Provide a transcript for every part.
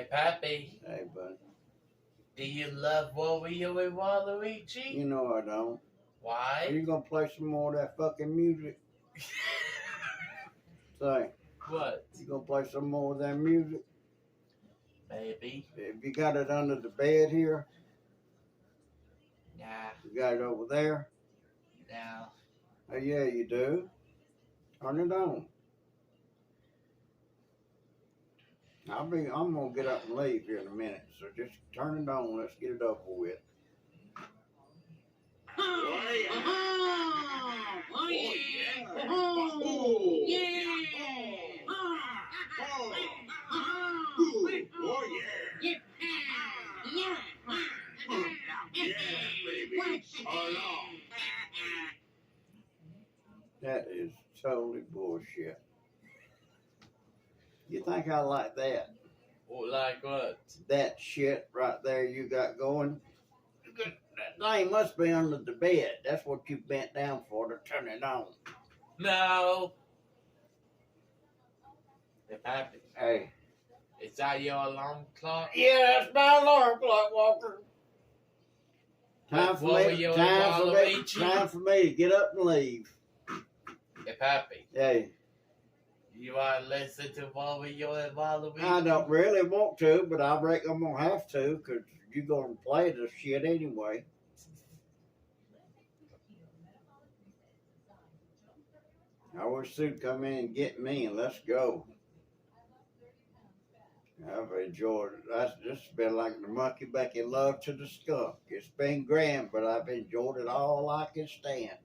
Pappy. Hey, buddy. Do you love Wario and Waluigi? You know I don't. Why? Are you gonna play some more of that fucking music? Say. What? You gonna play some more of that music? Maybe. If you got it under the bed here. Nah. You got it over there? No. Oh, yeah, you do. Turn it on. I'm gonna get up and leave here in a minute, so just turn it on. Let's get it over with. Oh yeah! Oh yeah! Oh yeah! Yeah, baby. That is totally bullshit. You think I like that? Like what? That shit right there you got going. That thing must be under the bed. That's what you bent down for, to turn it on. No. Hey, Pappy. Hey. Is that your alarm clock? Yeah, that's my alarm clock, Walker. Time for me to get up and leave. Hey, Pappy. Hey. You want to listen to Wario and Waluigi? I don't really want to, but I reckon I'm going to have to, because you're going to play this shit anyway. I wish Sue'd come in and get me, and let's go. I've enjoyed it. That's just been like the monkey making love to the skunk. It's been grand, but I've enjoyed it all I can stand.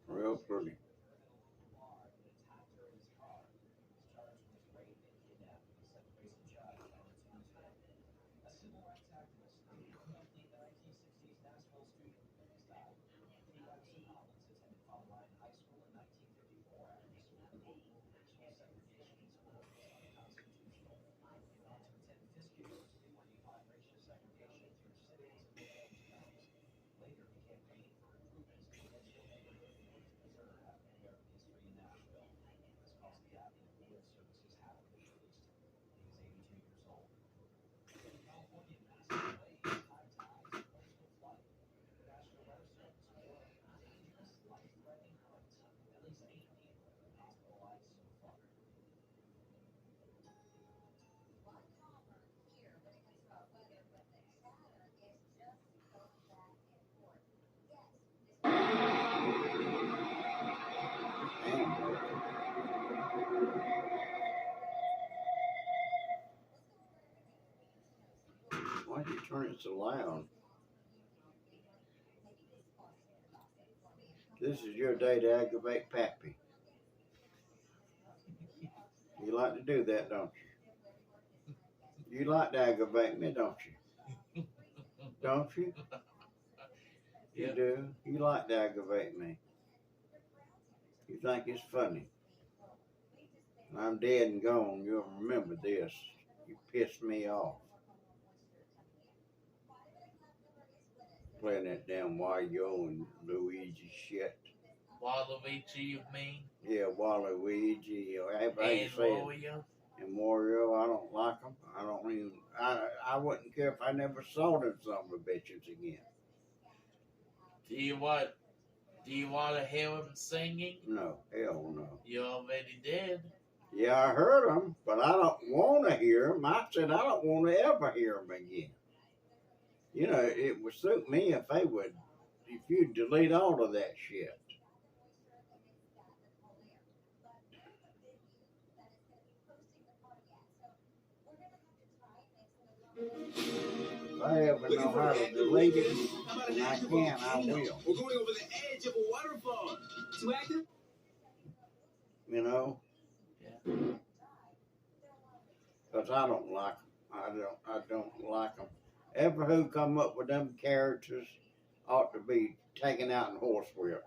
Real pretty. Why'd you turn it so loud? This is your day to aggravate Pappy. You like to do that, don't you? You like to aggravate me, don't you? Don't you? You Yeah. do. You like to aggravate me. You think it's funny. When I'm dead and gone, you'll remember this. You pissed me off. Playing that damn Wario and Luigi shit. Waluigi, you mean? Yeah, Waluigi, or however you And say it. Wario? And Wario, I don't like them. I don't even. I wouldn't care if I never saw them son of a bitches again. Do you want to hear him singing? No, hell no. You already did. Yeah, I heard them, but I don't want to hear them. I said I don't want to ever hear them again. You know, it would suit me if you delete all of that shit. If I ever know how to delete it, and I can, I will. We're going over the edge of a waterfall. Too active? You know? Yeah. Because I don't like them. I don't like them. Ever who come up with them characters ought to be taken out and horsewhipped.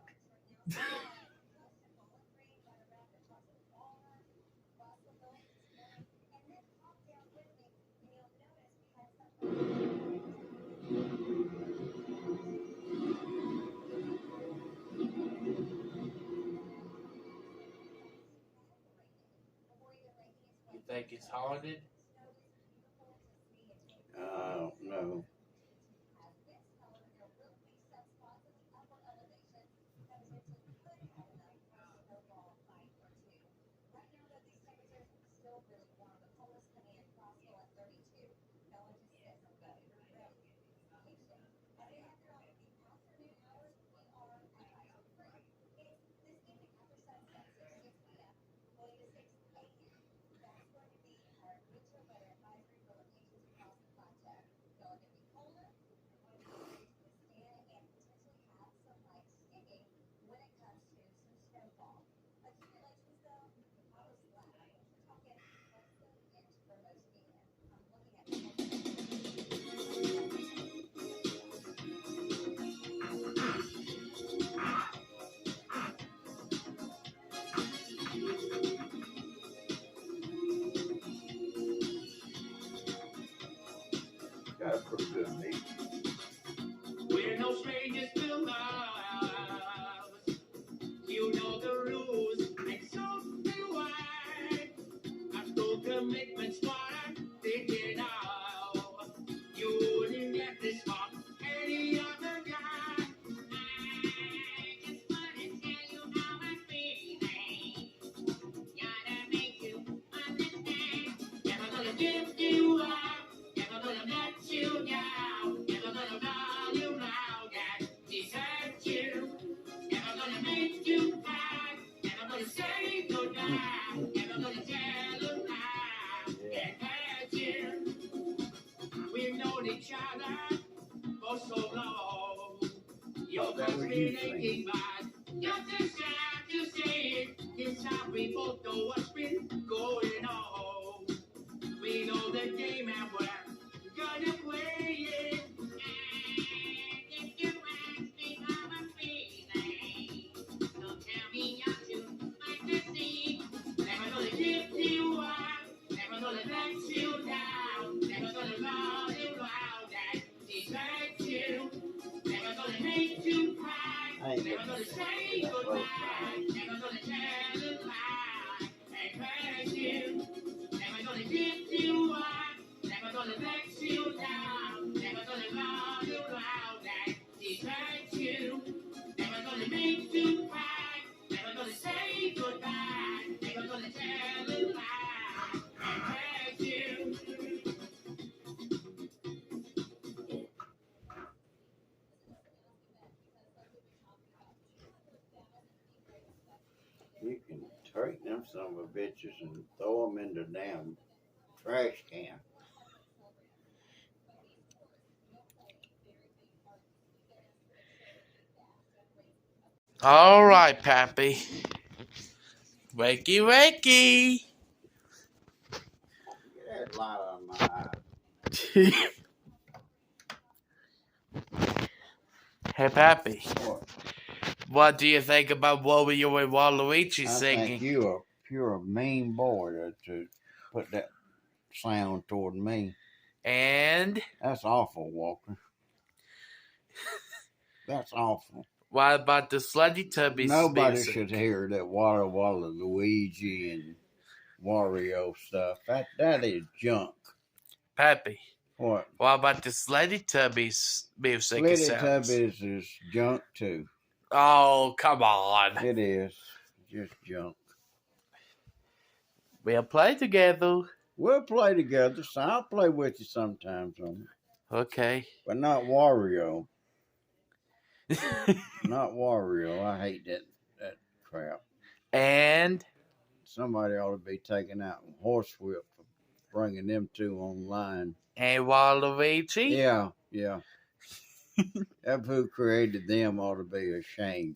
You think it's haunted? I don't know. Got a pretty good meat. We're no strangers to love. You know the rules, and so do I. I've no commitments, but I'm thinking of you wouldn't get this from any other guy. I just wanna tell you how I'm feeling. Gotta make you understand. Never gonna give you up. Never gonna let you down. Never gonna run you round and desert you. Never gonna make you cry. Never gonna say goodbye. Never gonna tell a lie and hurt you. We've known each other for so long. Your That was mind's you been singing. aching, but you're too sad to say it. It's how we both know what's been going on. We know the game and we're gonna play it. And if you ask me how I'm feeling, don't tell me I'm too fantasy. Never gonna give you up, never gonna let you down, never gonna run you round and desert you, never gonna make you cry, I ain't never gonna gonna say say that both goodbye, times. never gonna tell a lie and hurt you. Never gonna give you up, never gonna let you down, never gonna run you round and desert you, never gonna make you cry, never gonna say goodbye, never gonna tell a lie and hurt you. You can take them son of a bitches and throw them in the damn trash can. All right, Pappy. Wakey, wakey. Get that light out of my eye. Hey, Pappy. What? What do you think about Wario and Waluigi I singing? think you're a mean boy to put that sound toward me. And That's awful, Walker. That's awful. what about the Slendytubbies Nobody music? should hear that Waluigi and Wario stuff. That is junk. Pappy. What? What about the Slendytubbies music? It sounds? Slendytubbies is junk too. Oh, come on. It is just junk. We'll play together. We'll play together, so I'll play with you sometimes on it. Okay. But not Wario. Not Wario. I hate that crap. And Somebody ought to be taken out and horsewhip for bringing them two online. Waluigi? Yeah. That who created them ought to be ashamed.